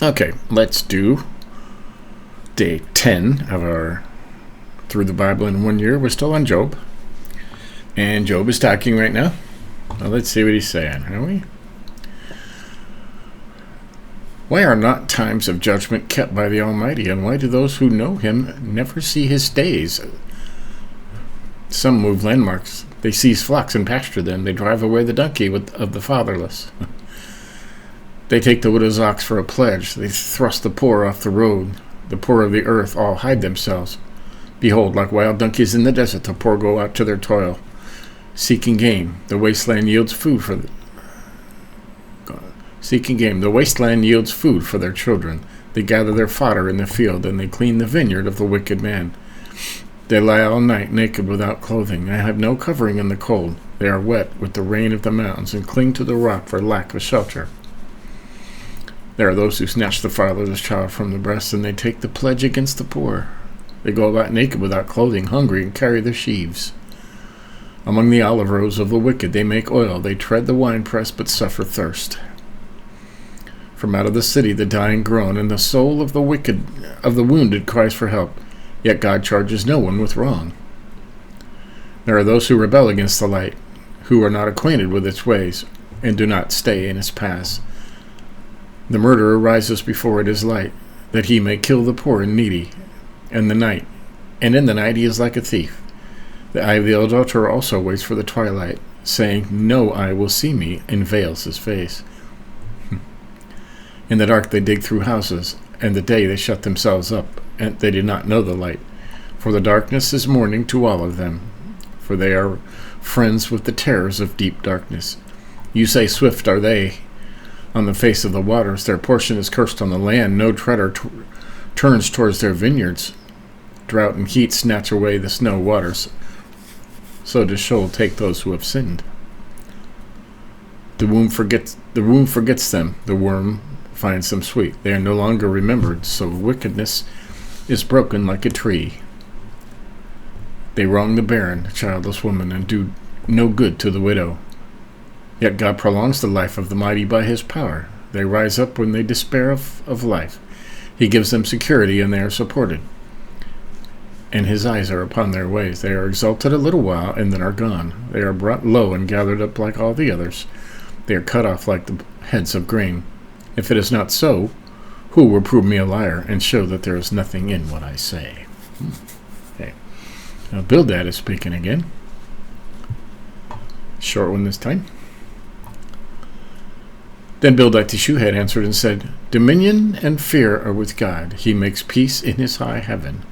Okay, let's do day 10 of our Through the Bible in 1 Year. We're still on Job. And Job is talking right now. Well, let's see what he's saying, are we? Why are not times of judgment kept by the Almighty, and why do those who know him never see his days? Some move landmarks. They seize flocks and pasture them. They drive away the donkey of the fatherless. They take the widow's ox for a pledge. They thrust the poor off the road. The poor of the earth all hide themselves. Behold, like wild donkeys in the desert, the poor go out to their toil, seeking game. The wasteland yields food for their children. They gather their fodder in the field, and they clean the vineyard of the wicked man. They lie all night naked without clothing. They have no covering in the cold. They are wet with the rain of the mountains, and cling to the rock for lack of shelter. There are those who snatch the fatherless child from the breast, and they take the pledge against the poor. They go about naked without clothing, hungry, and carry their sheaves. Among the olive rows of the wicked they make oil. They tread the winepress, but suffer thirst. From out of the city the dying groan, and the soul of the wounded cries for help. Yet God charges no one with wrong. There are those who rebel against the light, who are not acquainted with its ways, and do not stay in its paths. The murderer rises before it is light, that he may kill the poor and needy, and in the night he is like a thief. The eye of the adulterer also waits for the twilight, saying, No eye will see me, and veils his face. In the dark they dig through houses, and the day they shut themselves up, and they do not know the light. For the darkness is morning to all of them, for they are friends with the terrors of deep darkness. You say, Swift are they on the face of the waters. Their portion is cursed on the land. No treader turns towards their vineyards. Drought and heat snatch away the snow waters. So does Sheol take those who have sinned. The womb forgets them. The worm finds them sweet. They are no longer remembered, so wickedness is broken like a tree. They wrong the barren, childless woman, and do no good to the widow. Yet God prolongs the life of the mighty by his power. They rise up when they despair of life. He gives them security, and they are supported. And his eyes are upon their ways. They are exalted a little while, and then are gone. They are brought low and gathered up like all the others. They are cut off like the heads of grain. If it is not so, who will prove me a liar and show that there is nothing in what I say? Okay. Now Bildad is speaking again. Short one this time. Then Bildad the Shuhite answered and said, Dominion and fear are with God. He makes peace in his high heaven.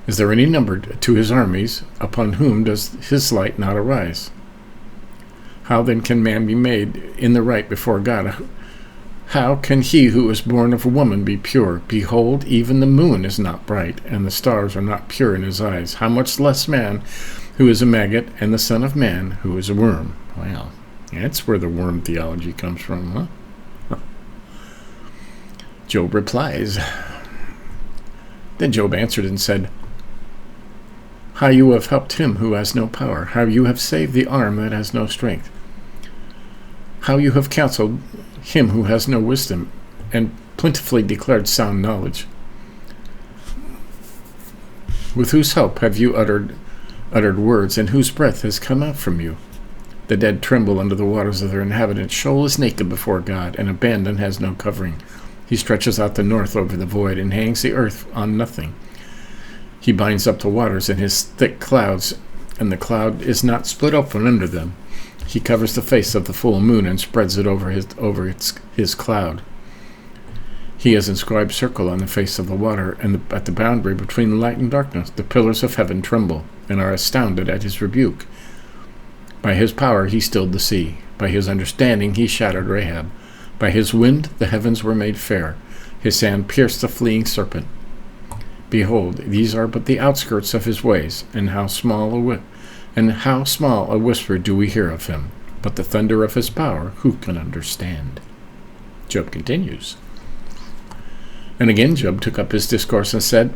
Is there any number to his armies? Upon whom does his light not arise? How then can man be made in the right before God? How can he who is born of a woman be pure? Behold, even the moon is not bright, and the stars are not pure in his eyes. How much less man who is a maggot, and the son of man who is a worm? Well, that's where the worm theology comes from, huh? Job replies. Then Job answered and said, How you have helped him who has no power, how you have saved the arm that has no strength, how you have counseled him who has no wisdom, and plentifully declared sound knowledge. With whose help have you uttered words, and whose breath has come out from you? The dead tremble under the waters of their inhabitants. Sheol is naked before God, and abandon has no covering. He stretches out the north over the void, and hangs the earth on nothing. He binds up the waters in his thick clouds, and the cloud is not split open under them. He covers the face of the full moon, and spreads it over his cloud. He has inscribed circle on the face of the water, and at the boundary between light and darkness the pillars of heaven tremble, and are astounded at his rebuke. By his power he stilled the sea. By his understanding he shattered Rahab. By his wind the heavens were made fair. His hand pierced the fleeing serpent. Behold, these are but the outskirts of his ways, and how small a whisper do we hear of him. But the thunder of his power who can understand? Job continues. And again Job took up his discourse and said,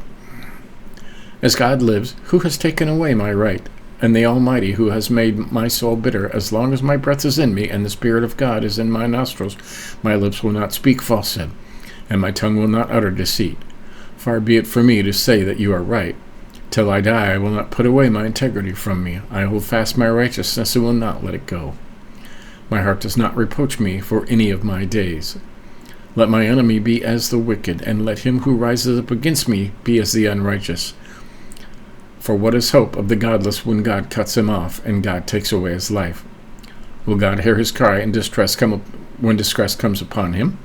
As God lives, who has taken away my right? And the Almighty, who has made my soul bitter, as long as my breath is in me, and the Spirit of God is in my nostrils, my lips will not speak falsehood. and my tongue will not utter deceit. Far be it from me to say that you are right. Till I die, I will not put away my integrity from me. I hold fast my righteousness and will not let it go. My heart does not reproach me for any of my days. Let my enemy be as the wicked, and let him who rises up against me be as the unrighteous. For what is hope of the godless when God cuts him off, and God takes away his life? Will God hear his cry and when distress comes upon him?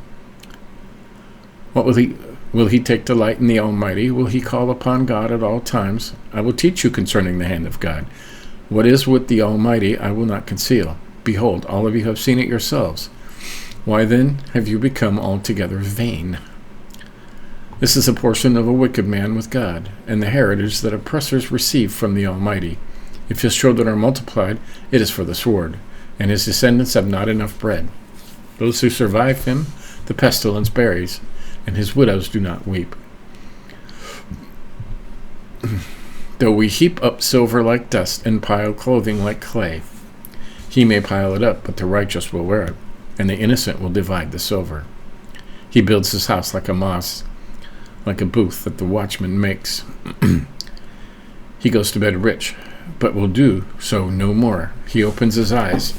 What will he take delight in the Almighty? Will he call upon God at all times? I will teach you concerning the hand of God. What is with the Almighty I will not conceal. Behold, all of you have seen it yourselves. Why then have you become altogether vain? This is a portion of a wicked man with God, and the heritage that oppressors receive from the Almighty. If his children are multiplied, it is for the sword, and his descendants have not enough bread. Those who survive him, the pestilence buries, and his widows do not weep. Though we heap up silver like dust, and pile clothing like clay, he may pile it up, but the righteous will wear it, and the innocent will divide the silver. He builds his house like a moss, like a booth that the watchman makes. He goes to bed rich, but will do so no more. He opens his eyes,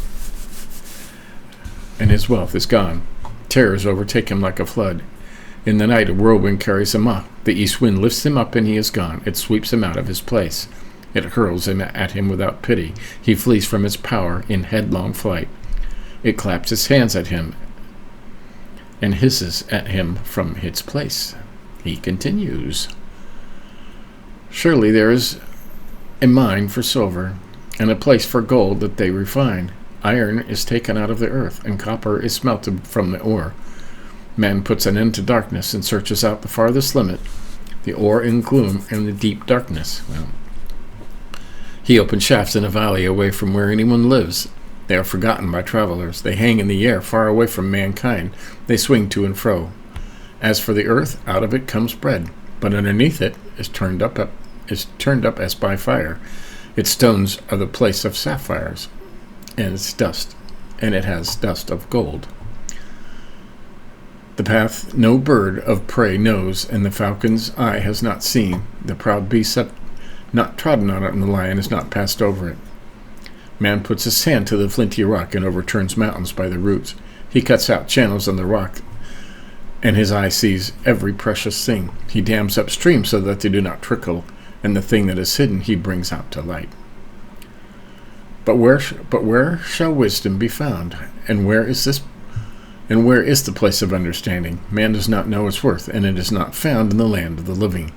and his wealth is gone. Terrors overtake him like a flood. In the night a whirlwind carries him off. The east wind lifts him up, and he is gone. It sweeps him out of his place. It hurls him at him without pity. He flees from its power in headlong flight. It claps its hands at him and hisses at him from its place. He continues. Surely there is a mine for silver, and a place for gold that they refine. Iron is taken out of the earth, and copper is smelted from the ore. Man puts an end to darkness and searches out the farthest limit, the ore in gloom and the deep darkness. Well, he opens shafts in a valley away from where anyone lives. They are forgotten by travelers. They hang in the air far away from mankind. They swing to and fro. As for the earth, out of it comes bread, but underneath it is turned up as by fire. Its stones are the place of sapphires, and its dust, and it has dust of gold. The path no bird of prey knows, and the falcon's eye has not seen. The proud beast hath not trodden on it, and the lion has not passed over it. Man puts his hand to the flinty rock and overturns mountains by the roots. He cuts out channels on the rock, and his eye sees every precious thing. He dams up streams so that they do not trickle, and the thing that is hidden he brings out to light. But where shall wisdom be found? And where is the place of understanding? Man does not know its worth, and it is not found in the land of the living.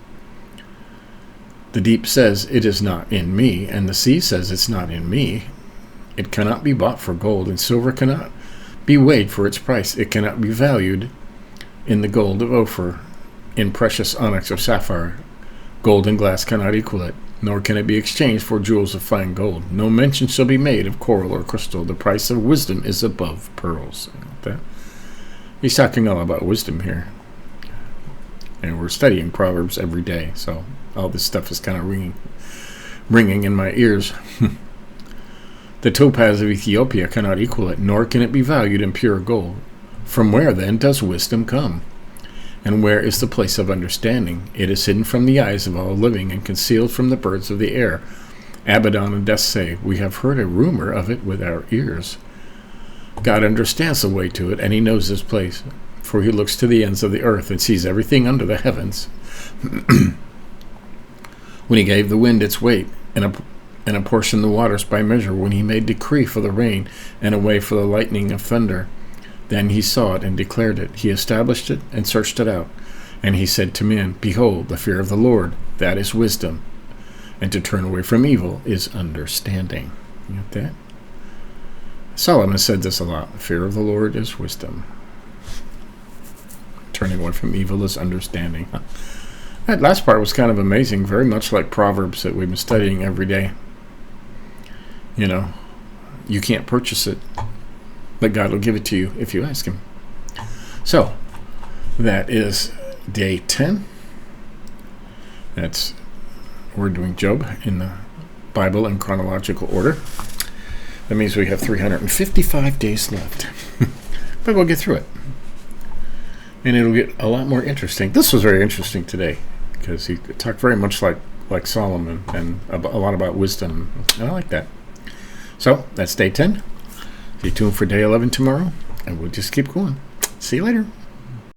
The deep says, it is not in me, and the sea says, it's not in me. It cannot be bought for gold, and silver cannot be weighed for its price. It cannot be valued in the gold of Ophir, in precious onyx or sapphire. Gold and glass cannot equal it, nor can it be exchanged for jewels of fine gold. No mention shall be made of coral or crystal. The price of wisdom is above pearls. He's talking all about wisdom here. And we're studying Proverbs every day, so all this stuff is kind of ringing in my ears. The topaz of Ethiopia cannot equal it, nor can it be valued in pure gold. From where, then, does wisdom come? And where is the place of understanding? It is hidden from the eyes of all living, and concealed from the birds of the air. Abaddon and Death say, we have heard a rumor of it with our ears. God understands the way to it, and he knows his place, for he looks to the ends of the earth and sees everything under the heavens. When he gave the wind its weight, and apportioned the waters by measure, when he made decree for the rain, and a way for the lightning of thunder, then he saw it and declared it. He established it and searched it out. And he said to men, behold, the fear of the Lord, that is wisdom, and to turn away from evil is understanding. You get that? Solomon said this a lot. The fear of the Lord is wisdom. Turning away from evil is understanding. That last part was kind of amazing, very much like Proverbs that we've been studying every day. You know, you can't purchase it, but God will give it to you if you ask him. So, that is day 10. We're doing Job in the Bible in chronological order. That means we have 355 days left. But we'll get through it. and it'll get a lot more interesting. This was very interesting today because he talked very much like Solomon and a lot about wisdom. And I like that. So that's day 10. Stay tuned for day 11 tomorrow, and we'll just keep going. See you later.